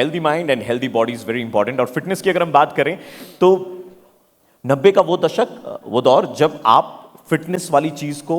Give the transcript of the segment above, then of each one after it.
Healthy mind and healthy body is very important. और fitness की अगर हम बात करें तो 90 का वो दशक, वो दौर जब आप फिटनेस वाली चीज को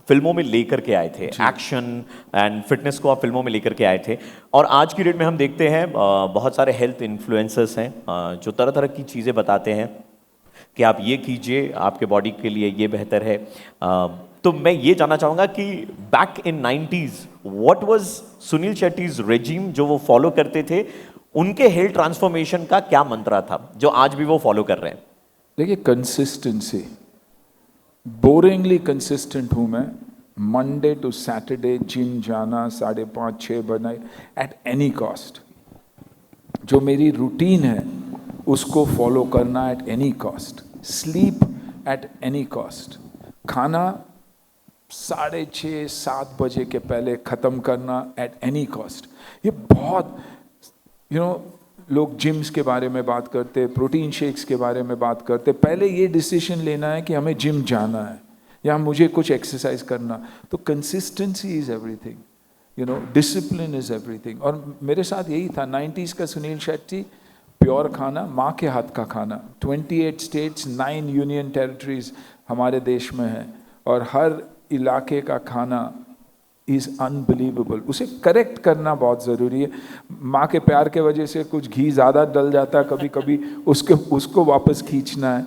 फिल्मों में लेकर के आए थे, एक्शन एंड फिटनेस को आप फिल्मों में लेकर के आए थे। और आज की डेट में हम देखते हैं बहुत सारे हेल्थ इन्फ्लुएंसर्स हैं जो तरह तरह की चीज़ें बताते हैं कि आप ये कीजिए, आपके बॉडी के लिए ये बेहतर है। तो मैं ये जानना चाहूँगा कि back in 90s what was Sunil Shetty's regime जो वो फॉलो करते थे, उनके हेल्थ ट्रांसफॉर्मेशन का क्या मंत्रा था जो आज भी वो फॉलो कर रहे हैं? देखिए, कंसिस्टेंसी, बोरिंगली कंसिस्टेंट हूँ मैं। मंडे टू सैटरडे जिम जाना, 5:30-6 बजे एट एनी कॉस्ट। जो मेरी रूटीन है उसको फॉलो करना at any cost. Sleep at any cost. खाना 6:30-7 बजे के पहले ख़त्म करना एट एनी कॉस्ट। ये बहुत लोग जिम्स के बारे में बात करते, प्रोटीन शेक्स के बारे में बात करते। पहले ये डिसीजन लेना है कि हमें जिम जाना है या मुझे कुछ एक्सरसाइज करना। तो consistency is everything, discipline is everything. और मेरे साथ यही था। 90s का सुनील शेट्टी, प्योर खाना, माँ के हाथ का खाना। 28 स्टेट्स, 9 यूनियन टेरिटरीज हमारे देश में है और हर इलाके का खाना इज़ अनबिलीवेबल। उसे करेक्ट करना बहुत ज़रूरी है। माँ के प्यार के वजह से कुछ घी ज़्यादा डल जाता है कभी कभी, उसको वापस खींचना है।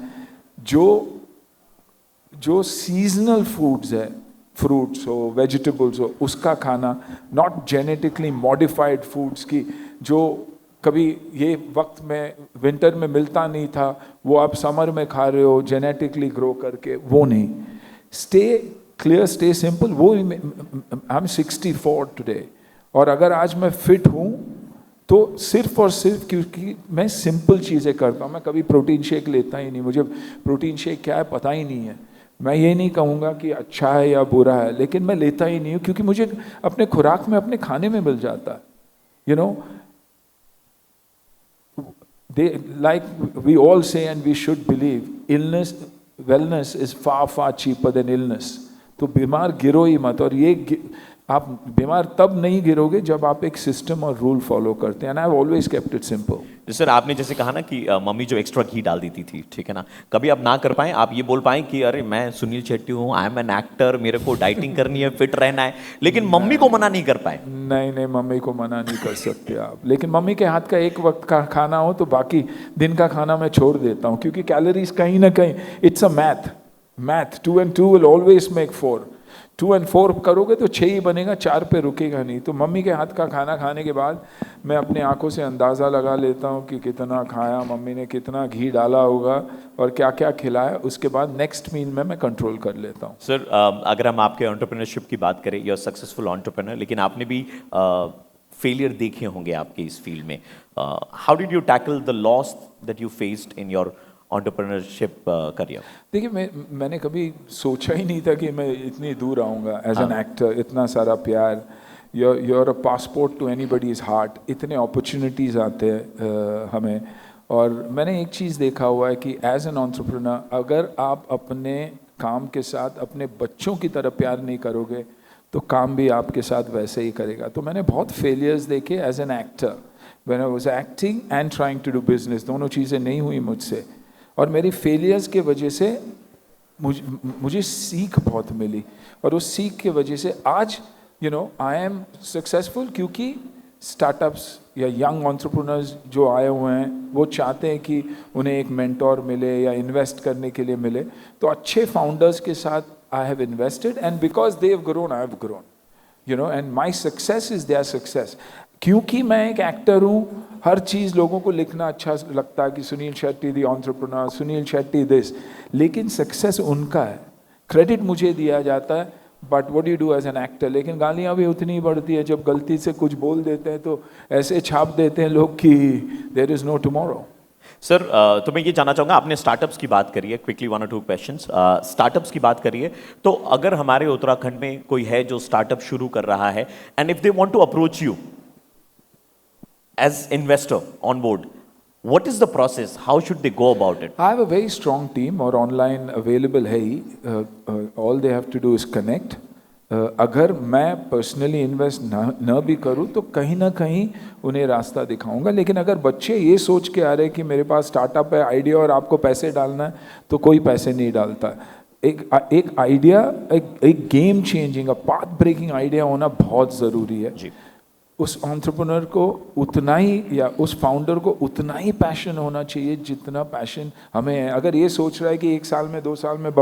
जो सीजनल फूड्स है, फ्रूट्स हो, वेजिटेबल्स हो, उसका खाना, नॉट जेनेटिकली मॉडिफाइड फूड्स की जो कभी ये वक्त में विंटर में मिलता नहीं था, वो आप समर में खा रहे हो जेनेटिकली ग्रो करके, वो नहीं। Stay clear, stay simple. वो आई एम 64 टुडे और अगर आज मैं फिट हूँ तो सिर्फ और सिर्फ क्योंकि मैं सिंपल चीज़ें करता हूँ। मैं कभी प्रोटीन शेक लेता ही नहीं, मुझे प्रोटीन शेक क्या है पता ही नहीं है। मैं ये नहीं कहूँगा कि अच्छा है या बुरा है, लेकिन मैं लेता ही नहीं हूँ क्योंकि मुझे अपने खुराक में, अपने खाने में मिल जाता है। Like we all say and we should believe, wellness is far cheaper than illness. तो बीमार गिरो ही मत। और ये आप बीमार तब नहीं गिरोगे जब आप एक सिस्टम और रूल फॉलो करते हैं। And I have always kept it simple. Sir, आपने जैसे कहा ना कि मम्मी जो एक्स्ट्रा घी डाल देती थी, ठीक है ना, कभी आप ना कर पाए, आप ये बोल पाए कि अरे मैं सुनील शेट्टी हूँ, आई एम एन एक्टर, मेरे को डाइटिंग करनी है, फिट रहना है, लेकिन मम्मी को मना नहीं कर पाए? नहीं, मम्मी को मना नहीं कर सकते आप। लेकिन मम्मी के हाथ का एक वक्त का खाना हो तो बाकी दिन का खाना मैं छोड़ देता हूँ, क्योंकि कैलोरीज कहीं ना कहीं, it's a math 2 and 2 will always make 4। 2 and 4 करोगे तो 6 ही बनेगा, 4 पे रुकेगा नहीं। तो मम्मी के हाथ का खाना खाने के बाद मैं अपने आंखों से अंदाज़ा लगा लेता हूँ कि कितना खाया, मम्मी ने कितना घी डाला होगा और क्या क्या खिलाया। उसके बाद नेक्स्ट मील में मैं कंट्रोल कर लेता हूँ। सर, अगर हम आपके एंटरप्रेन्योरशिप की बात करें, यू आर सक्सेसफुल एंटरप्रेन्योर, लेकिन आपने भी फेलियर देखे होंगे आपके इस फील्ड में। How did you tackle the loss that you faced in your entrepreneurship career? देखिए, मैंने कभी सोचा ही नहीं था कि मैं इतनी दूर आऊँगा एज एन एक्टर। इतना सारा प्यार, you're a passport to anybody's heart। इतने अपॉर्चुनिटीज़ आते हैं हमें। और मैंने एक चीज़ देखा हुआ है कि एज एन एंटरप्रेन्योर अगर आप अपने काम के साथ अपने बच्चों की तरह प्यार नहीं करोगे तो काम भी आपके साथ वैसे ही करेगा। तो मैंने बहुत फेलियर्स देखे as an actor, when I was acting and trying to do business. दोनों चीज़ें नहीं हुई मुझसे, और मेरी फेलियर्स के वजह से मुझे सीख बहुत मिली। और उस सीख के वजह से आज आई एम सक्सेसफुल, क्योंकि स्टार्टअप्स या यंग एंटरप्रेन्योर्स जो आए हुए हैं वो चाहते हैं कि उन्हें एक मेंटोर मिले या इन्वेस्ट करने के लिए मिले। तो अच्छे फाउंडर्स के साथ I have invested and because they have grown I have grown, and my success is their success. क्योंकि मैं एक एक्टर हूँ, हर चीज़ लोगों को लिखना अच्छा लगता है कि Sunil Shetty the entrepreneur, Sunil Shetty this, लेकिन सक्सेस उनका है, क्रेडिट मुझे दिया जाता है। But what you do as an actor. लेकिन गालियाँ भी उतनी ही बढ़ती है, जब गलती से कुछ बोल देते हैं तो ऐसे छाप देते हैं लोग कि there is no tomorrow. Sir, तो मैं ये जानना चाहूँगा, आपने स्टार्टअप्स की बात करी है, क्विकली 1 or 2 क्वेश्चंस। स्टार्टअप्स की बात करिए, तो अगर हमारे उत्तराखंड में कोई है जो स्टार्टअप शुरू कर रहा है and if they want to approach you as investor on board, what is the process? How should they go about it? I have a very strong team, और online available है ही। All they have to do is connect, अगर मैं personally invest न भी करूं तो कहीं ना कहीं उन्हें रास्ता दिखाऊंगा। लेकिन अगर बच्चे ये सोच के आ रहे हैं कि मेरे पास स्टार्टअप है, आइडिया और आपको पैसे डालना है, तो कोई पैसे नहीं डालता। एक आइडिया, एक game changing, path breaking idea होना बहुत ज़रूरी है जी। उस एंटरप्रेन्योर को उतना ही, या उस फाउंडर को उतना ही पैशन होना चाहिए जितना पैशन हमें है। अगर ये सोच रहा है कि 1 साल में 2 साल में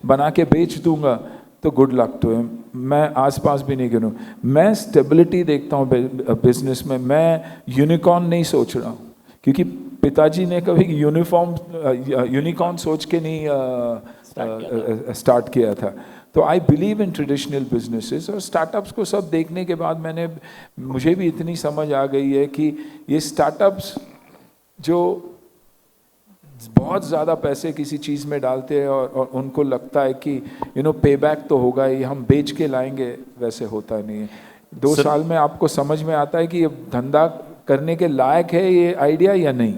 बना के बेच दूंगा, तो गुड लक टू हिम। मैं आसपास भी नहीं गिनूँ। मैं स्टेबिलिटी देखता हूँ बिजनेस में। मैं यूनिकॉर्न नहीं सोच रहा हूँ, क्योंकि पिताजी ने कभी यूनिकॉर्न सोच के नहीं स्टार्ट किया था। तो I believe in traditional businesses, और स्टार्टअप्स को सब देखने के बाद मुझे भी इतनी समझ आ गई है कि ये स्टार्टअप्स जो बहुत ज़्यादा पैसे किसी चीज़ में डालते हैं और उनको लगता है कि पे बैक तो होगा ही, हम बेच के लाएंगे, वैसे होता नहीं है। 2 साल में आपको समझ में आता है कि ये धंधा करने के लायक है ये आइडिया या नहीं।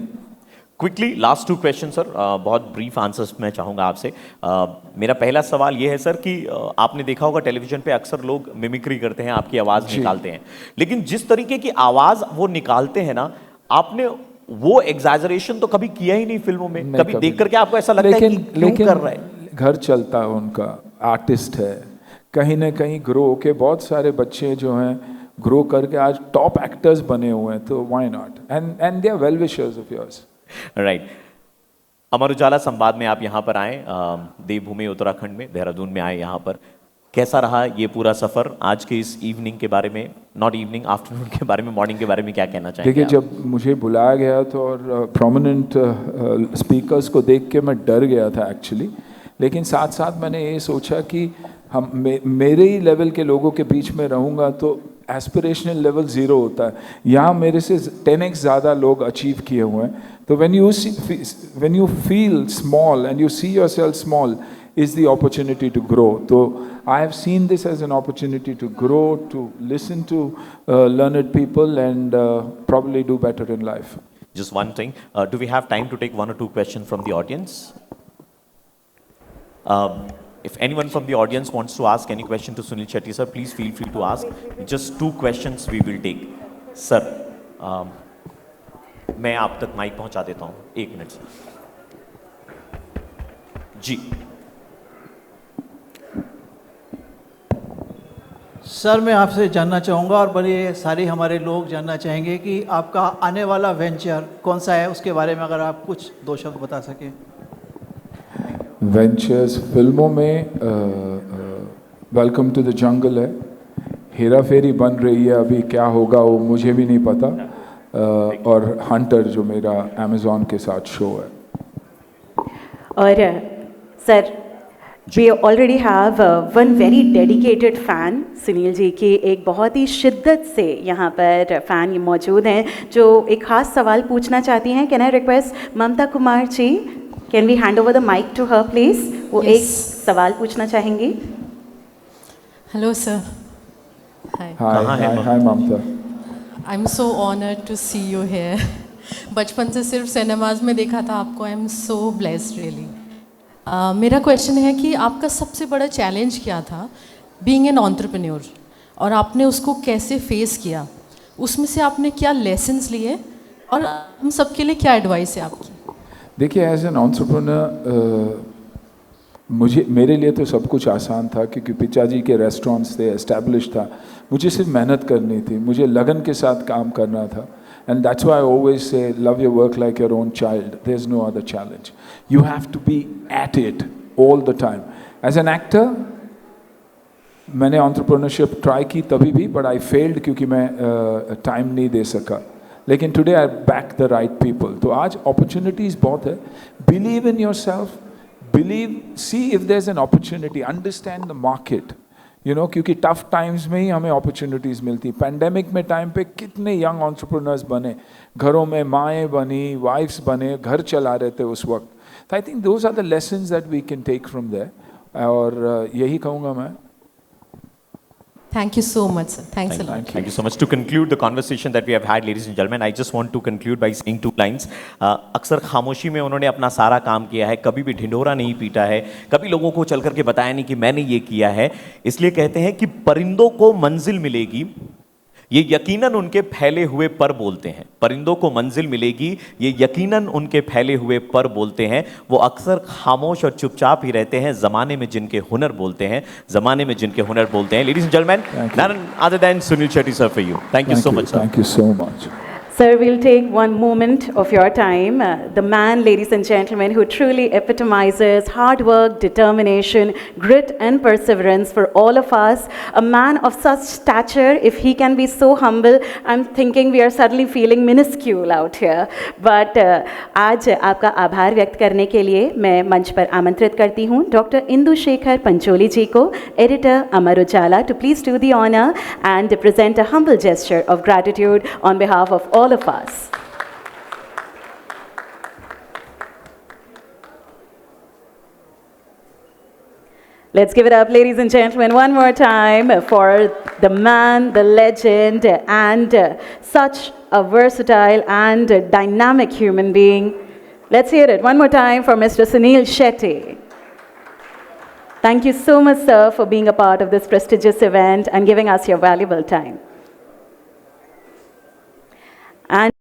क्विकली लास्ट 2 क्वेश्चन सर, बहुत ब्रीफ आंसर्स मैं चाहूँगा आपसे। मेरा पहला सवाल ये है सर कि आपने देखा होगा टेलीविजन पे अक्सर लोग मिमिक्री करते हैं, आपकी आवाज़ निकालते हैं, लेकिन जिस तरीके की आवाज़ वो निकालते हैं ना, आपने वो एग्जैजरेशन तो कभी किया ही नहीं फिल्मों में। कभी देख करके आपको ऐसा लगता है कि क्यों कर रहा है? घर चलता है उनका, आर्टिस्ट है, कहीं ना कहीं ग्रो होके बहुत सारे बच्चे जो हैं ग्रो करके आज टॉप एक्टर्स बने हुए हैं, तो why not, and they are well wishers of yours. Right. Amar Ujala संवाद में आप यहाँ पर आए, देवभूमि उत्तराखंड में, देहरादून में आए यहाँ पर। कैसा रहा ये पूरा सफ़र? आज के इस इवनिंग के बारे में, नॉट इवनिंग, आफ्टरनून के बारे में, मॉर्निंग के बारे में क्या कहना चाहेंगे? देखिए, जब मुझे बुलाया गया तो और प्रोमिनेंट स्पीकर्स को देख के मैं डर गया था एक्चुअली, लेकिन साथ साथ मैंने ये सोचा कि मेरे ही लेवल के लोगों के बीच में रहूँगा तो एस्पिरेशनल लेवल 0 होता है। यहाँ मेरे से 10x ज़्यादा लोग अचीव किए हुए हैं। तो when you feel small and you see yourself small is the opportunity to grow. So I have seen this as an opportunity to grow, to listen to learned people, and probably do better in life. Just one thing, do we have time to take 1 or 2 questions from the audience? If anyone from the audience wants to ask any question to Sunil Shetty sir, please feel free to ask. Just 2 questions we will take. Sir, मैं आप तक mic पहुंचा देता हूं, 1 minute sir. जी sir, मैं आपसे जानना चाहूँगा और बड़े सारे हमारे लोग जानना चाहेंगे कि आपका आने वाला वेंचर कौन सा है, उसके बारे में अगर आप कुछ 2 शब्द बता सकें। वेंचर्स फिल्मों में वेलकम टू द जंगल है, हेरा फेरी बन रही है, अभी क्या होगा वो मुझे भी नहीं पता, और हंटर जो मेरा अमेज़ॉन के साथ शो है। और sir, we already have one very dedicated fan, Sunil ji की एक बहुत ही शिद्दत से यहाँ पर फ़ैन मौजूद हैं जो एक ख़ास सवाल पूछना चाहती हैं। Can I request Mamta Kumar ji, can we hand over the mic to her please? वो एक सवाल पूछना चाहेंगी। Hello sir. Hi Mamta. I am so honoured to see you here. बचपन से सिर्फ सिनेमाज में देखा था आपको। I am so blessed really. मेरा क्वेश्चन है कि आपका सबसे बड़ा चैलेंज क्या था बीइंग एन एंटरप्रेन्योर, और आपने उसको कैसे फेस किया? उसमें से आपने क्या लेसन्स लिए और हम सबके लिए क्या एडवाइस है आपकी? देखिए, एज एन एंटरप्रेन्योर मेरे लिए तो सब कुछ आसान था, क्योंकि पिताजी के रेस्टोरेंट्स थे, एस्टैब्लिश था। मुझे सिर्फ मेहनत करनी थी, मुझे लगन के साथ काम करना था। And that's why I always say, love your work like your own child. There's no other challenge. You have to be at it all the time. As an actor, मैंने entrepreneurship try की तभी भी, but I failed क्योंकि मैं time नहीं दे सका। लेकिन today I back the right people. तो आज opportunities बहुत है। Believe in yourself. See if there's an opportunity. Understand the market. क्योंकि टफ टाइम्स में ही हमें अपॉर्चुनिटीज़ मिलती। पैंडेमिक में टाइम पे कितने यंग एंटरप्रेन्योर्स बने, घरों में माएँ बनी, वाइफ्स बने, घर चला रहे थे उस वक्त। तो I think those are the lessons that we can take from there, और यही कहूँगा मैं। Thank you so much, sir. Thanks a lot. Thank you so much. To conclude the conversation that we have had, ladies and gentlemen, I just want to conclude by saying 2 lines. अक्सर खामोशी में उन्होंने अपना सारा काम किया है, कभी भी ढिंढोरा नहीं पीटा है, कभी लोगों को चल करके बताया नहीं कि मैंने ये किया है। इसलिए कहते हैं कि परिंदों को मंजिल मिलेगी, ये यकीनन उनके फैले हुए पर बोलते हैं। परिंदों को मंजिल मिलेगी, ये यकीनन उनके फैले हुए पर बोलते हैं। वो अक्सर खामोश और चुपचाप ही रहते हैं, जमाने में जिनके हुनर बोलते हैं, जमाने में जिनके हुनर बोलते हैं। Ladies and gentlemen, none other than Sunil Shetty sir for you. Thank you so much, sir. Thank you so much. Sir, we'll take one moment of your time. The man, ladies and gentlemen, who truly epitomizes hard work, determination, grit and perseverance for all of us. A man of such stature, if he can be so humble, I'm thinking we are suddenly feeling minuscule out here. But आज आपका आभार व्यक्त करने के लिए मैं मंच पर आमंत्रित करती हूँ डॉक्टर इंदु शेखर पंचोली जी को, editor Amar Ujala, to please do the honor and present a humble gesture of gratitude on behalf of all of us. Let's give it up, ladies and gentlemen, one more time for the man, the legend, and such a versatile and dynamic human being. Let's hear it one more time for Mr. Sunil Shetty. Thank you so much, sir, for being a part of this prestigious event and giving us your valuable time. And